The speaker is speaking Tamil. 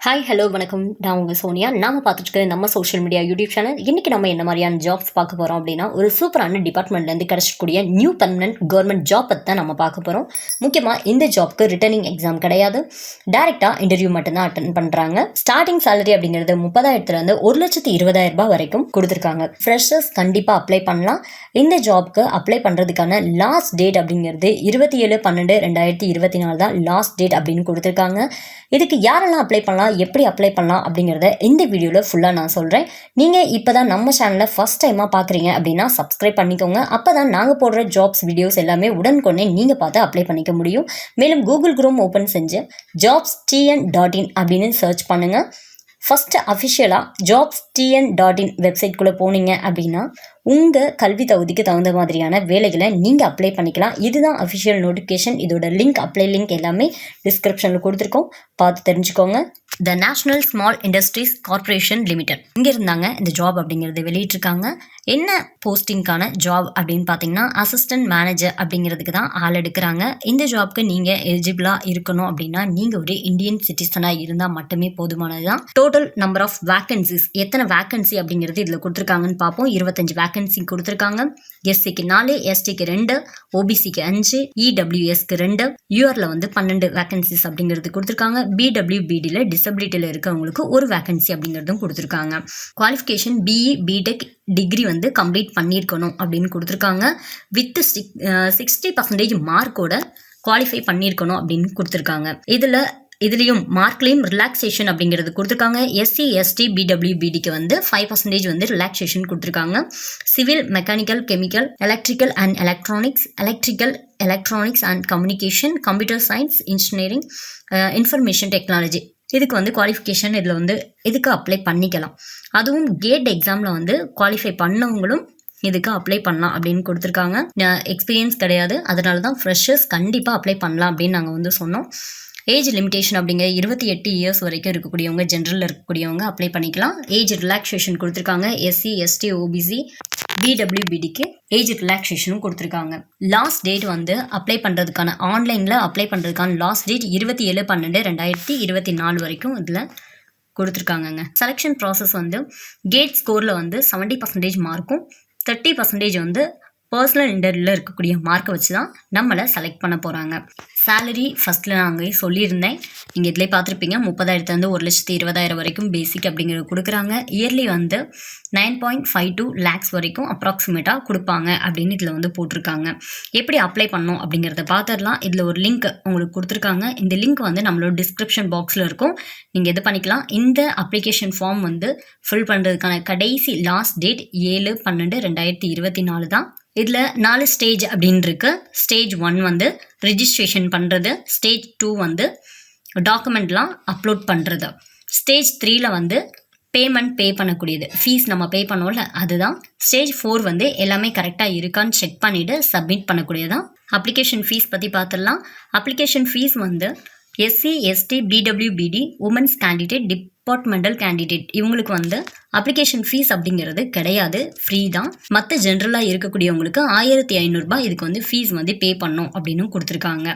ஹாய் ஹலோ வணக்கம். நான் உங்கள் சோனியா. நாம பார்த்துட்டு நம்ம சோஷியல் மீடியா யூடியூப் சேனல். இன்றைக்கி நம்ம என்ன மாதிரியான ஜாப்ஸ் பார்க்க போகிறோம் அப்படின்னா, ஒரு சூப்பரான டிபார்ட்மெண்ட்லேருந்து கிடச்சிக்கூடிய நியூ பர்மனன்ட் கவர்மெண்ட் ஜாப் பற்றி தான் நம்ம பார்க்க போகிறோம். முக்கியமாக இந்த ஜாப்க்கு ரிட்டர்னிங் எக்ஸாம் கிடையாது, டைரெக்டாக இன்டர்வியூ மட்டும்தான் அட்டன் பண்ணுறாங்க. ஸ்டார்டிங் சேலரி அப்படிங்கிறது 30,000 1,20,000 வரைக்கும் கொடுத்துருக்காங்க. ஃப்ரெஷர்ஸ் கண்டிப்பாக அப்ளை பண்ணலாம். இந்த ஜாப்க்கு அப்ளை பண்ணுறதுக்கான லாஸ்ட் டேட் அப்படிங்கிறது 27/12/2024 தான் லாஸ்ட் டேட் அப்படின்னு கொடுத்துருக்காங்க. இதுக்கு யாரெல்லாம் அப்ளை பண்ணலாம், எப்படி அப்ளை பண்ணலாம் அப்படிங்கிறத இந்த வீடியோவில் ஃபுல்லாக நான் சொல்கிறேன். நீங்கள் இப்போ தான் நம்ம சேனலில் ஃபஸ்ட் டைமாக பார்க்குறீங்க அப்படின்னா சப்ஸ்கிரைப் பண்ணிக்கோங்க. அப்போ தான் நாங்கள் போடுற ஜாப்ஸ் வீடியோஸ் எல்லாமே உடனுக்குடனே நீங்கள் பார்த்து அப்ளை பண்ணிக்க முடியும். மேலும் கூகுள் குரோம் ஓப்பன் செஞ்சு jobstn.in அப்படின்னு சர்ச் பண்ணுங்கள். ஃபஸ்ட்டு அஃபிஷியலாக jobstn.in வெப்சைட்குள்ளே போனீங்க அப்படின்னா உங்கள் கல்வி தகுதிக்கு தகுந்த மாதிரியான வேலைகளை நீங்கள் அப்ளை பண்ணிக்கலாம். இதுதான் அஃபிஷியல் நோட்டிஃபிகேஷன். இதோட லிங்க், அப்ளை லிங்க் எல்லாமே டிஸ்கிரிப்ஷனில் கொடுத்துருக்கோம், பார்த்து தெரிஞ்சுக்கோங்க. த national small industries corporation limited இங்கே இருந்தாங்க இந்த ஜாப் அப்படிங்கிறது வெளியிட்டிருக்காங்க. என்ன போஸ்டிங்கான ஜாப் அப்படின்னு பார்த்தீங்கன்னா, அசிஸ்டன்ட் மேனேஜர் அப்படிங்கிறதுக்கு தான் ஆள் எடுக்கிறாங்க. இந்த ஜாப்க்கு நீங்கள் எலிஜிபிளாக இருக்கணும் அப்படின்னா நீங்கள் ஒரு இந்தியன் சிட்டிசனாக இருந்தால் மட்டுமே போதுமானது தான். டோட்டல் நம்பர் ஆஃப் வேக்கன்சிஸ், எத்தனை வேக்கன்சி அப்படிங்கிறது இதில் கொடுத்துருக்காங்கன்னு பார்ப்போம். 25 வேக்கன்சி கொடுத்துருக்காங்க. எஸ்சிக்கு 4, எஸ்டிக்கு 2, ஓபிசிக்கு 5, இடபிள்யூஎஸ்க்கு 2, யூஆரில் 12 வேக்கன்சிஸ் அப்படிங்கிறது கொடுத்துருக்காங்க. பிடபிள்யூபிடியில் டிசபிலிட்டியில் இருக்கவங்களுக்கு ஒரு வேக்கன்சி அப்படிங்கிறதும் கொடுத்துருக்காங்க. Qualification BE BTech degree complete பண்ணியிருக்கணும் அப்படின்னு கொடுத்துருக்காங்க. வித் 60% மார்க்கோட குவாலிஃபை பண்ணியிருக்கணும் அப்படின்னு கொடுத்துருக்காங்க. இதுலேயும் மார்க்லேயும் ரிலாக்ஸேஷன் அப்படிங்கிறது கொடுத்துருக்காங்க. எஸ்சி எஸ்டி பிடபிள்யூபிடிக்கு 5% ரிலாக்ஸேஷன் கொடுத்துருக்காங்க. Civil, mechanical, chemical, electrical and electronics and communication, computer science, engineering, information technology இதுக்கு குவாலிஃபிகேஷன் இதில் இதுக்கு அப்ளை பண்ணிக்கலாம். அதுவும் கேட் எக்ஸாமில் குவாலிஃபை பண்ணவங்களும் இதுக்கு அப்ளை பண்ணலாம் அப்படின்னு கொடுத்துருக்காங்க. எக்ஸ்பீரியன்ஸ் கிடையாது, அதனால தான் ஃப்ரெஷர்ஸ் கண்டிப்பாக அப்ளை பண்ணலாம் அப்படின்னு நாங்கள் சொன்னோம். ஏஜ் லிமிடேஷன் அப்படிங்கிற 28 இயர்ஸ் வரைக்கும் இருக்கக்கூடியவங்க, ஜென்ரலில் இருக்கக்கூடியவங்க அப்ளை பண்ணிக்கலாம். ஏஜ் ரிலாக்ஸேஷன் கொடுத்துருக்காங்க. எஸ்சி எஸ்டி ஓபிசி பிடபிள்யூபிடிக்கு ஏஜ் ரிலாக்ஸேஷனும் கொடுத்துருக்காங்க. லாஸ்ட் டேட் அப்ளை பண்ணுறதுக்கான, ஆன்லைனில் அப்ளை பண்ணுறதுக்கான லாஸ்ட் டேட் 27/12/2024 வரைக்கும் இதில் கொடுத்துருக்காங்கங்க. செலெக்ஷன் ப்ராசஸ் கேட் ஸ்கோரில் 70% மார்க்கும் 30% பர்சனல் இன்டர்வியூவில் இருக்கக்கூடிய மார்க்கை வச்சு தான் நம்மளை செலக்ட் பண்ண போகிறாங்க. சேலரி ஃபஸ்ட்டில் நாங்கள் சொல்லியிருந்தேன், நீங்கள் இதிலே பார்த்துருப்பீங்க. 30,000 1,20,000 வரைக்கும் பேசிக் அப்படிங்கிறது கொடுக்குறாங்க. இயர்லி 9.52 லேக்ஸ் வரைக்கும் அப்ராக்சிமேட்டாக கொடுப்பாங்க அப்படின்னு இதில் போட்டிருக்காங்க. எப்படி அப்ளை பண்ணோம் அப்படிங்கிறத பார்த்துடலாம். இதில் ஒரு லிங்க் உங்களுக்கு கொடுத்துருக்காங்க. இந்த லிங்க் நம்மளோட டிஸ்கிரிப்ஷன் பாக்ஸில் இருக்கும், நீங்கள் இது பண்ணிக்கலாம். இந்த அப்ளிகேஷன் ஃபார்ம் ஃபில் பண்ணுறதுக்கான கடைசி லாஸ்ட் டேட் 7/12/2024 தான். இதில் 4 ஸ்டேஜ் அப்படின்னு இருக்கு. ஸ்டேஜ் 1 ரிஜிஸ்ட்ரேஷன் பண்ணுறது. ஸ்டேஜ் 2 டாக்குமெண்ட்லாம் அப்லோட் பண்ணுறது. ஸ்டேஜ் 3ல் பேமெண்ட் பே பண்ணக்கூடியது, ஃபீஸ் நம்ம பே பண்ணுவோம்ல அதுதான். ஸ்டேஜ் 4 எல்லாமே கரெக்டாக இருக்கான்னு செக் பண்ணிவிட்டு சப்மிட் பண்ணக்கூடியதான். அப்ளிகேஷன் ஃபீஸ் பற்றி பார்த்துடலாம். Application fee SC ST PWBD women's candidate, departmental candidate இவங்களுக்கு அப்ளிகேஷன் ஃபீஸ் அப்படிங்கிறது கிடையாது, ஃப்ரீ தான். மற்ற ஜென்ரலாக இருக்கக்கூடியவங்களுக்கு 1,500 இதுக்கு ஃபீஸ் பே பண்ணணும் அப்படின்னு கொடுத்துருக்காங்க.